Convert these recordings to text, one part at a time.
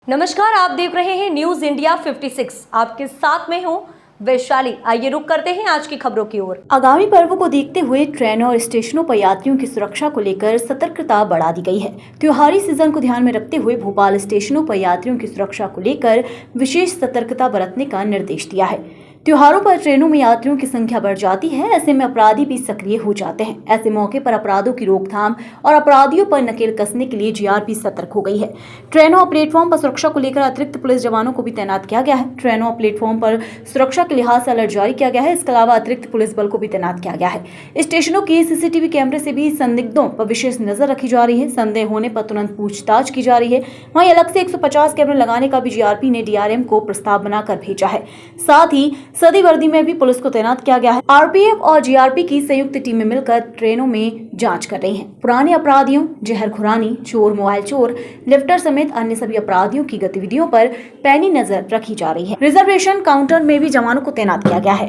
नमस्कार, आप देख रहे हैं न्यूज इंडिया 56। आपके साथ में हूं वैशाली। आइए रुक करते हैं आज की खबरों की ओर। आगामी पर्व को देखते हुए ट्रेनों और स्टेशनों पर यात्रियों की सुरक्षा को लेकर सतर्कता बढ़ा दी गई है। त्योहारी सीजन को ध्यान में रखते हुए भोपाल स्टेशनों पर यात्रियों की सुरक्षा को लेकर विशेष सतर्कता बरतने का निर्देश दिया है। त्योहारों पर ट्रेनों में यात्रियों की संख्या बढ़ जाती है, ऐसे में अपराधी भी सक्रिय हो जाते हैं। ऐसे मौके पर अपराधों की रोकथाम और अपराधियों पर नकेल कसने के लिए जीआरपी सतर्क हो गई है। ट्रेनों और प्लेटफॉर्म पर सुरक्षा को लेकर अतिरिक्त पुलिस जवानों को भी तैनात किया गया है। ट्रेनों और प्लेटफॉर्म पर सुरक्षा के लिहाज से अलर्ट जारी किया गया है। इसके अलावा अतिरिक्त पुलिस बल को भी तैनात किया गया है। स्टेशनों के सीसीटीवी कैमरे से भी संदिग्धों पर विशेष नजर रखी जा रही है। संदेह होने पर तुरंत पूछताछ की जा रही है। वहीं अलग से 150 कैमरे लगाने का भी जीआरपी ने डीआरएम को प्रस्ताव बनाकर भेजा है। साथ ही सदी वर्दी में भी पुलिस को तैनात किया गया है। आरपीएफ और जीआरपी की संयुक्त टीमें मिलकर ट्रेनों में जांच कर रही हैं। पुराने अपराधियों, जहर खुरानी, चोर, मोबाइल चोर, लिफ्टर समेत अन्य सभी अपराधियों की गतिविधियों पर पैनी नजर रखी जा रही है। रिजर्वेशन काउंटर में भी जवानों को तैनात किया गया है।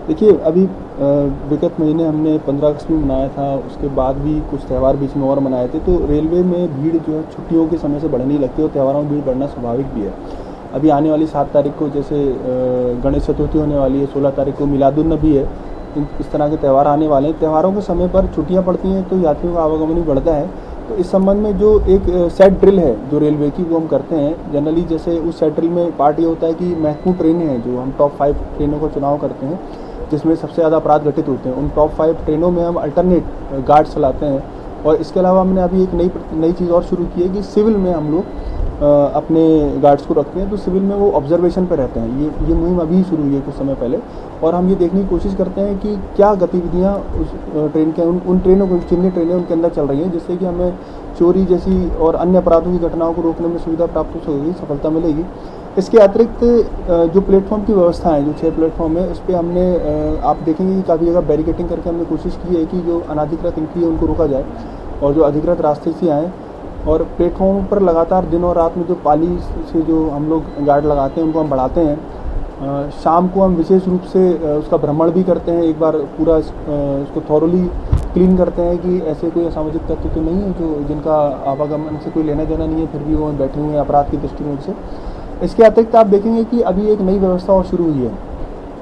देखिए, अभी विगत महीने हमने 15 अगस्त में मनाया था, उसके बाद भी कुछ त्यौहार बीच में और मनाए थे। तो रेलवे में भीड़ जो है छुट्टियों के समय से बढ़ने लगती है और त्योहारों में भीड़ बढ़ना स्वाभाविक भी है। अभी आने वाली 7 तारीख को जैसे गणेश चतुर्थी होने वाली है, 16 तारीख को मिलादुन्नबी है, इस तरह के त्यौहार आने वाले हैं। त्योहारों के समय पर छुट्टियां पड़ती हैं तो यात्रियों का आवागमन भी बढ़ता है। तो इस संबंध में जो एक सेट ड्रिल है जो रेलवे की, वो हम करते हैं जनरली। जैसे उस सेट ड्रिल में पार्ट ये होता है कि महत्वपूर्ण ट्रेनें हैं जो हम टॉप 5 ट्रेनों का चुनाव करते हैं जिसमें सबसे ज़्यादा अपराध घटित होते हैं। उन टॉप 5 ट्रेनों में हम अल्टरनेट गार्ड चलाते हैं। और इसके अलावा हमने अभी एक नई चीज़ और शुरू की है कि सिविल में हम लोग अपने गार्ड्स को रखते हैं। तो सिविल में वो ऑब्जर्वेशन पे रहते हैं। ये मुहिम अभी शुरू हुई है कुछ समय पहले। और हम ये देखने की कोशिश करते हैं कि क्या गतिविधियाँ उस ट्रेन के उन ट्रेनों को, जितनी ट्रेनें उनके अंदर चल रही हैं, जिससे कि हमें चोरी जैसी और अन्य अपराधों की घटनाओं को रोकने में सुविधा प्राप्त होगी, सफलता मिलेगी। इसके अतिरिक्त जो प्लेटफॉर्म की व्यवस्था है, जो 6 प्लेटफॉर्म है, उस पर हमने आप देखेंगे कि काफ़ी जगह बैरिकेटिंग करके हमने कोशिश की है कि जो अनाधिकृत एंट्री है उनको रोका जाए और जो अधिकृत रास्ते से आएँ। और प्लेटफॉर्म पर लगातार दिन और रात में जो पाली से जो हम लोग गार्ड लगाते हैं उनको हम बढ़ाते हैं। शाम को हम विशेष रूप से उसका भ्रमण भी करते हैं, एक बार पूरा उसको थॉरोली क्लीन करते हैं कि ऐसे कोई असामाजिक तत्व तो नहीं है जो जिनका आवागमन से कोई लेना देना नहीं है, फिर भी वो बैठे हुए हैं अपराध की दृष्टिकोण से। इसके अतिरिक्त आप देखेंगे कि अभी एक नई व्यवस्था और शुरू हुई है।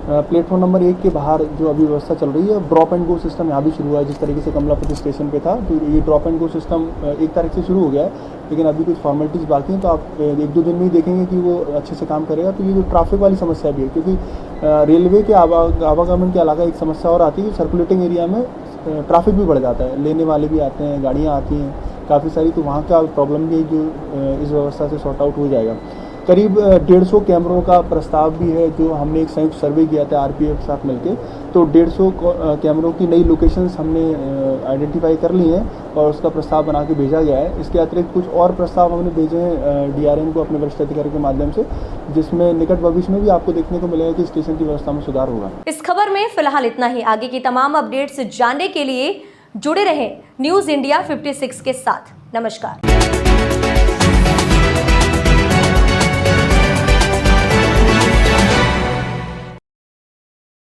प्लेटफॉर्म नंबर 1 के बाहर जो अभी व्यवस्था चल रही है, ड्रॉप एंड गो सिस्टम यहाँ भी शुरू हुआ है। जिस तरीके से कमलापति स्टेशन पे था, तो ये ड्रॉप एंड गो सिस्टम 1 तारीख से शुरू हो गया है, लेकिन अभी कुछ फॉर्मेलिटीज़ बाकी हैं। तो आप 1-2 दिन में ही देखेंगे कि वो अच्छे से काम करेगा। तो ये जो ट्रैफिक वाली समस्या भी है, क्योंकि रेलवे के आवागमन के अलावा एक समस्या और आती है कि सर्कुलेटिंग एरिया में ट्रैफिक भी बढ़ जाता है, लेने वाले भी आते हैं, गाड़ियाँ आती हैं काफ़ी सारी। तो वहाँ का प्रॉब्लम भी जो इस व्यवस्था से सॉर्ट आउट हो जाएगा। करीब 150 कैमरों का प्रस्ताव भी है जो हमने एक संयुक्त सर्वे किया था आरपीएफ के साथ मिलके। तो 150 कैमरों की नई लोकेशंस हमने आइडेंटिफाई कर ली हैं और उसका प्रस्ताव बना के भेजा गया है। इसके अतिरिक्त कुछ और प्रस्ताव हमने भेजे हैं डीआरएम को अपने वरिष्ठ अधिकारी के माध्यम से, जिसमें निकट भविष्य में भी आपको देखने को मिलेगा कि स्टेशन की व्यवस्था में सुधार होगा। इस खबर में फिलहाल इतना ही। आगे की तमाम अपडेट्स जानने के लिए जुड़े रहें न्यूज इंडिया 56 के साथ। नमस्कार।